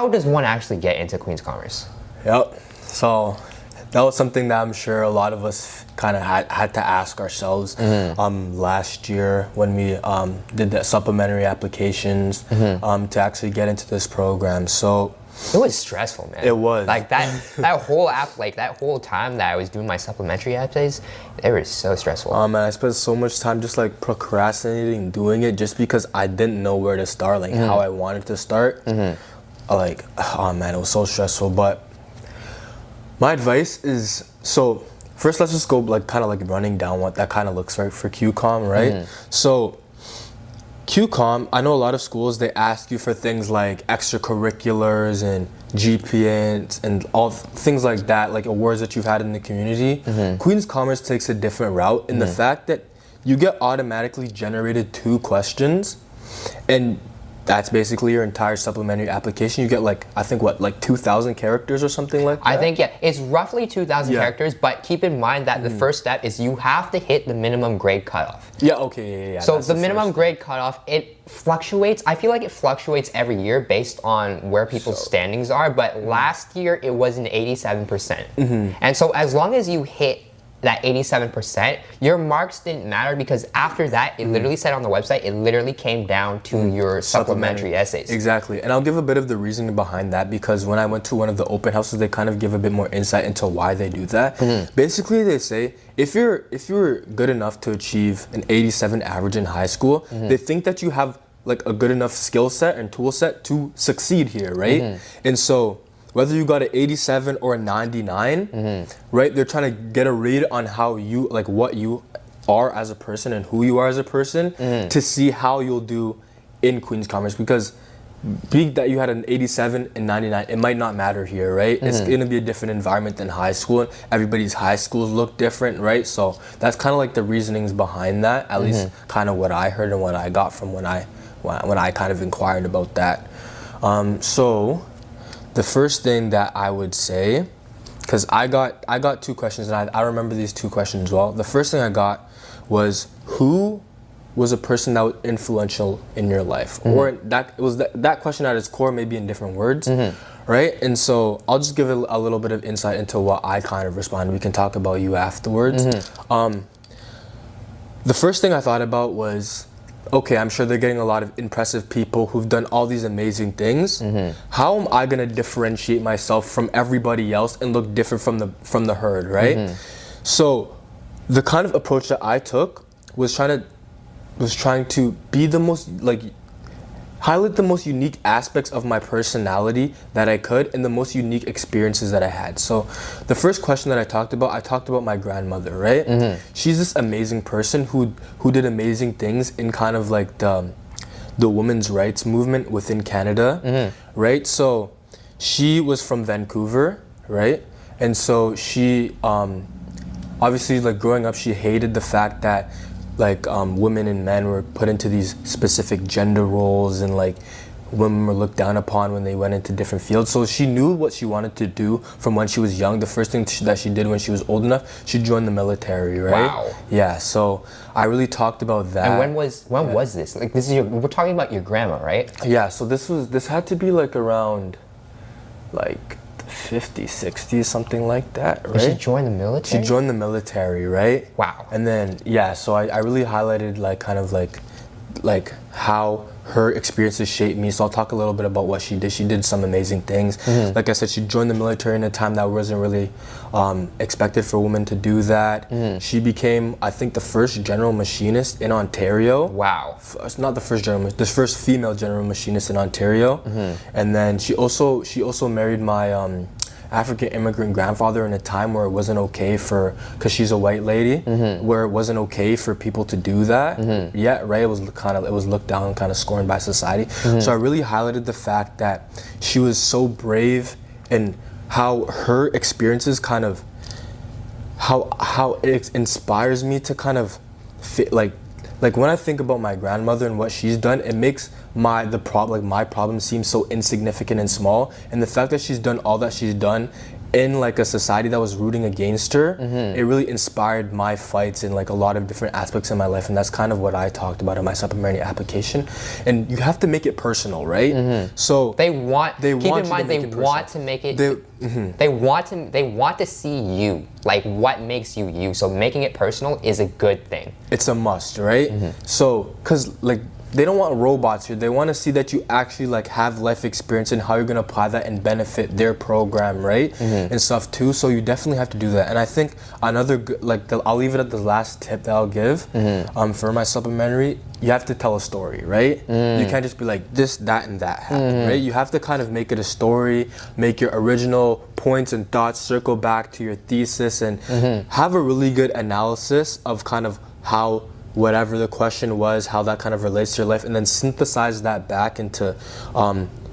how does one actually get into Queen's Commerce? Yep. So that was something that I'm sure a lot of us kind of had to ask ourselves last year when we did the supplementary applications to actually get into this program. So it was stressful, man. It was. Like that whole time that I was doing my supplementary essays, they were so stressful. And I spent so much time just like procrastinating doing it just because I didn't know where to start, like how I wanted to start. Like, oh man, it was so stressful. But my advice is, so first let's just go like kind of like running down what that kind of looks like for QCOM, right? So QCOM, I know a lot of schools, they ask you for things like extracurriculars and GPA and all things like that, like awards that you've had in the community. Queen's Commerce takes a different route in the fact that you get automatically generated 2 questions, and that's basically your entire supplementary application. You get like, I think like 2,000 characters or something like that? I think, yeah, it's roughly 2,000 characters, but keep in mind that the first step is you have to hit the minimum grade cutoff. Yeah, okay, yeah. So the minimum grade cutoff, it fluctuates. I feel like it fluctuates every year based on where people's standings are, but last year it was an 87%. And so as long as you hit that 87%, your marks didn't matter, because after that, it literally said on the website, it literally came down to your supplementary essays. Exactly. And I'll give a bit of the reasoning behind that, because when I went to one of the open houses, they kind of give a bit more insight into why they do that. Basically, they say, if you're good enough to achieve an 87 average in high school, they think that you have like a good enough skill set and tool set to succeed here, right? And so whether you got an 87 or a 99, right? They're trying to get a read on how you, like what you are as a person and who you are as a person to see how you'll do in Queen's Commerce. Because being that you had an 87 and 99, it might not matter here, right? It's going to be a different environment than high school. Everybody's high schools look different, right? So that's kind of like the reasonings behind that, at least kind of what I heard and what I got from when I kind of inquired about that. So the first thing that I would say, because I got 2 questions, and I remember these 2 questions well. The first thing I got was, who was a person that was influential in your life? Or that question at its core, maybe in different words, right? And so I'll just give a little bit of insight into what I kind of responded. We can talk about you afterwards. The first thing I thought about was, okay, I'm sure they're getting a lot of impressive people who've done all these amazing things. How am I gonna differentiate myself from everybody else and look different from the herd, right? So the kind of approach that I took was trying to be the most, like, highlight the most unique aspects of my personality that I could and the most unique experiences that I had. So the first question that I talked about my grandmother, right? She's this amazing person who did amazing things in kind of like the women's rights movement within Canada, right? So she was from Vancouver, right? And so she obviously, like, growing up, she hated the fact that like women and men were put into these specific gender roles, and like women were looked down upon when they went into different fields. So she knew what she wanted to do from when she was young. The first thing that she did when she was old enough, she joined the military, right? Wow. Yeah, so I really talked about that. And when was this? Like, this is we're talking about your grandma, right? Yeah, so this had to be like around like 50s, 60s, something like that, right? Did she join the military? She joined the military, right? Wow. And then, yeah, so I really highlighted like kind of like how her experiences shaped me. So I'll talk a little bit about what she did. She did some amazing things. Like I said, she joined the military in a time that wasn't really expected for women to do that. She became, I think, the first general machinist in Ontario. Wow. It's not the first female general machinist in Ontario. And then she also married my African immigrant grandfather in a time where it wasn't okay because she's a white lady, where it wasn't okay for people to do that. Yeah, right. It was looked down, kind of scorned by society. So I really highlighted the fact that she was so brave, and how her experiences kind of how it inspires me to kind of fit, like when I think about my grandmother and what she's done, it makes my problem seem so insignificant and small. And the fact that she's done all that she's done in like a society that was rooting against her, it really inspired my fights in like a lot of different aspects in my life, and that's kind of what I talked about in my supplementary application. And you have to make it personal, right? So They want They keep want in you to mind make they it want personal. to make it They- they want to see you, like what makes you you. So making it personal is a good thing. it's a must, right? So, cause like they don't want robots here. They want to see that you actually like have life experience and how you're gonna apply that and benefit their program, right? And stuff too. So you definitely have to do that. And I think another I'll leave it at the last tip that I'll give for my supplementary. You have to tell a story, right? You can't just be like this, that, and that happened, right? You have to kind of make it a story, make your original points and thoughts circle back to your thesis, and have a really good analysis of kind of how whatever the question was, how that kind of relates to your life, and then synthesize that back into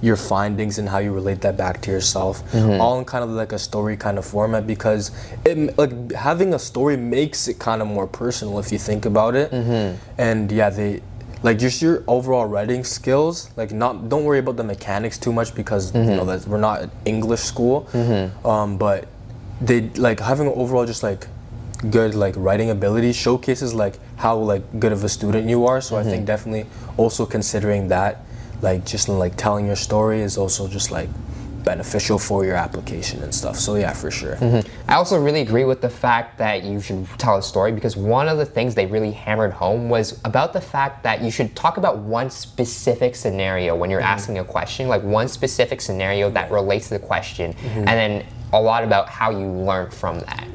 your findings and how you relate that back to yourself, all in kind of like a story kind of format, because it like having a story makes it kind of more personal if you think about it. And yeah, they like just your overall writing skills, like don't worry about the mechanics too much, because you know that we're not an English school, but they like having an overall just like good like writing ability showcases like how like good of a student you are. So I think definitely also considering that, like just like telling your story is also just like beneficial for your application and stuff. So yeah, for sure. I also really agree with the fact that you should tell a story, because one of the things they really hammered home was about the fact that you should talk about one specific scenario when you're asking a question, like one specific scenario that relates to the question, and then a lot about how you learn from that,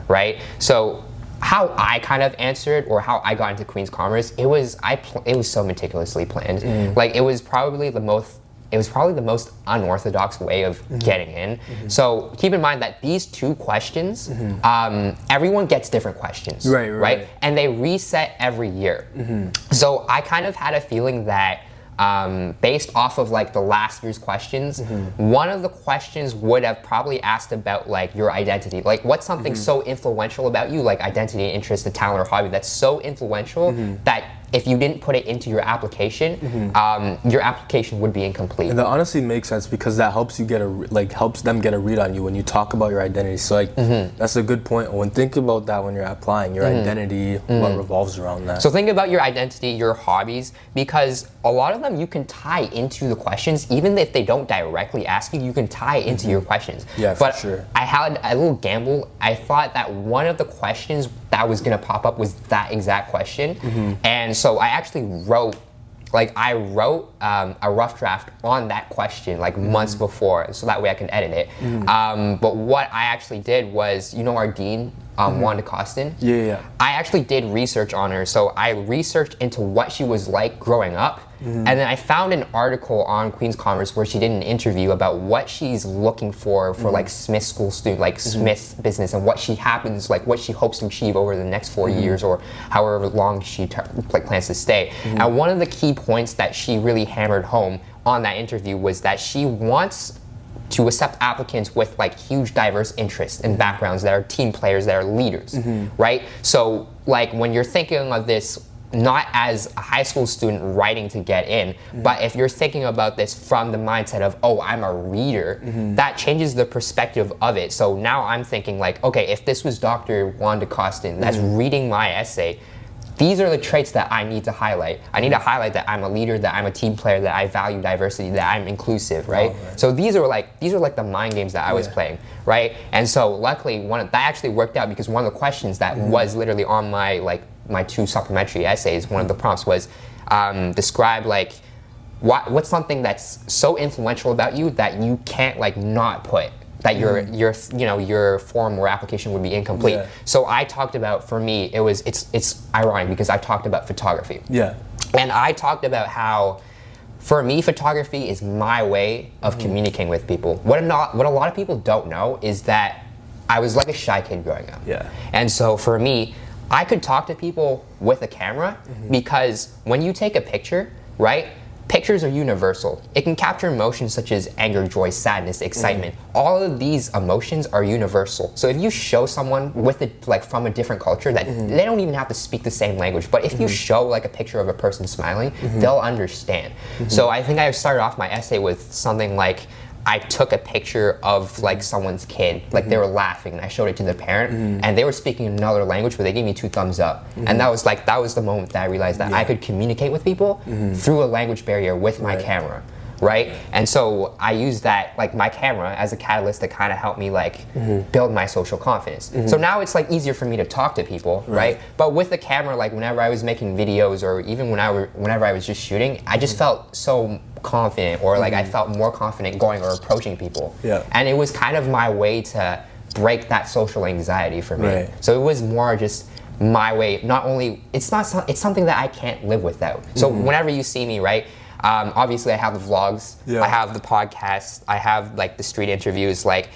right? So how I kind of answered, or how I got into Queen's Commerce, it was so meticulously planned. Like it was probably the most unorthodox way of getting in. So keep in mind that these two questions, everyone gets different questions, Right. And they reset every year. So I kind of had a feeling that based off of like the last year's questions, one of the questions would have probably asked about like your identity, like what's something so influential about you, like identity, interest, a talent, or hobby that's so influential that if you didn't put it into your application would be incomplete. And that honestly makes sense, because that helps you helps them get a read on you when you talk about your identity. So like that's a good point. When think about that when you're applying your identity, what revolves around that. So think about your identity, your hobbies, because a lot of them you can tie into the questions, even if they don't directly ask you, you can tie into your questions. Yeah, for but sure. I had a little gamble. I thought that one of the questions that was gonna pop up was that exact question, and so I actually wrote a rough draft on that question like months before, so that way I can edit it. But what I actually did was, you know our dean, Wanda Costin? Yeah. I actually did research on her, so I researched into what she was like growing up, and then I found an article on Queen's Commerce where she did an interview about what she's looking for like Smith School student, like Smith business, and what she hopes to achieve over the next 4 years or however long she plans to stay. And one of the key points that she really hammered home on that interview was that she wants to accept applicants with like huge diverse interests and backgrounds, that are team players, that are leaders, right? So like when you're thinking of this not as a high school student writing to get in, but if you're thinking about this from the mindset of, oh, I'm a reader, that changes the perspective of it. So now I'm thinking like, okay, if this was Dr. Wanda Costin that's reading my essay, these are the traits that I need to highlight. I need to highlight that I'm a leader, that I'm a team player, that I value diversity, that I'm inclusive, right? So these are like the mind games that I was playing, right? And so luckily that actually worked out, because one of the questions that was literally on my 2 supplementary essays, one of the prompts was describe like what's something that's so influential about you that you can't like not put, that your form or application would be incomplete. So I talked about, for me, it's ironic because I talked about photography. And I talked about how, for me, photography is my way of communicating with people. What a lot of people don't know is that I was like a shy kid growing up. And so for me, I could talk to people with a camera, because when you take a picture, right? Pictures are universal. It can capture emotions such as anger, joy, sadness, excitement. All of these emotions are universal. So if you show someone with it, like from a different culture, that they don't even have to speak the same language, but if you show like a picture of a person smiling, they'll understand. So I think I started off my essay with something like, I took a picture of like someone's kid, like they were laughing, and I showed it to the parent, and they were speaking another language, but they gave me 2 thumbs up, and that was the moment that I realized that I could communicate with people through a language barrier with my camera, right? And so I used that, like my camera, as a catalyst to kind of help me like build my social confidence. So now it's like easier for me to talk to people, right? But with the camera, like whenever I was making videos or even whenever I was just shooting, I just felt so confident, or like I felt more confident going or approaching people. And it was kind of my way to break that social anxiety for me. So it was more just my way. Not only it's something that I can't live without. So whenever you see me, right? Obviously, I have the vlogs, I have the podcast, I have like the street interviews. Like,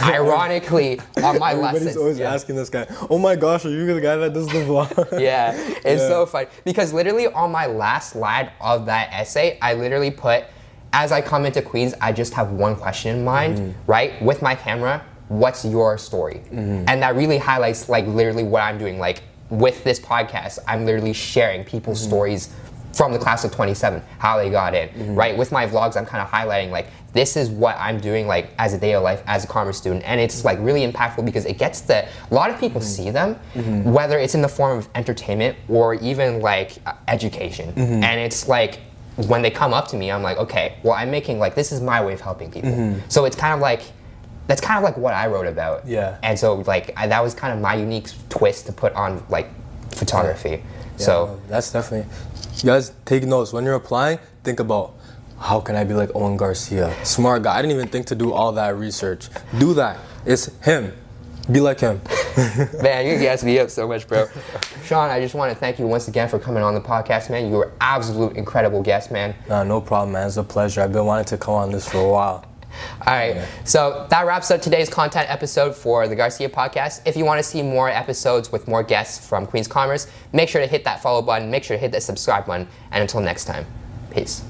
ironically, on my lessons, everybody's always asking this guy, "Oh my gosh, are you the guy that does the vlog?" Yeah, it's so funny because literally on my last slide of that essay, I literally put, as I come into Queens, I just have one question in mind, right? With my camera, what's your story? And that really highlights like literally what I'm doing. Like with this podcast, I'm literally sharing people's stories from the class of 27, how they got in, right? With my vlogs, I'm kind of highlighting like, this is what I'm doing like as a day of life as a commerce student. And it's like really impactful because it gets a lot of people see them, whether it's in the form of entertainment or even like education. And it's like, when they come up to me, I'm like, okay, well, I'm making like, this is my way of helping people. So it's kind of like, that's kind of like what I wrote about. And so like, that was kind of my unique twist to put on like photography. So that's definitely, you guys take notes when you're applying. Think about, how can I be like Owen Garcia? Smart guy. I didn't even think to do all that research. Do that. It's him. Be like him. Man, you gas me up so much, bro. Sean, I just want to thank you once again for coming on the podcast, man. You were absolute incredible guest, man. No problem, man. It's a pleasure. I've been wanting to come on this for a while. All right, so that wraps up today's content episode for the Garcia podcast. If you want to see more episodes with more guests from Queens Commerce, make sure to hit that follow button, make sure to hit that subscribe button, and until next time, peace.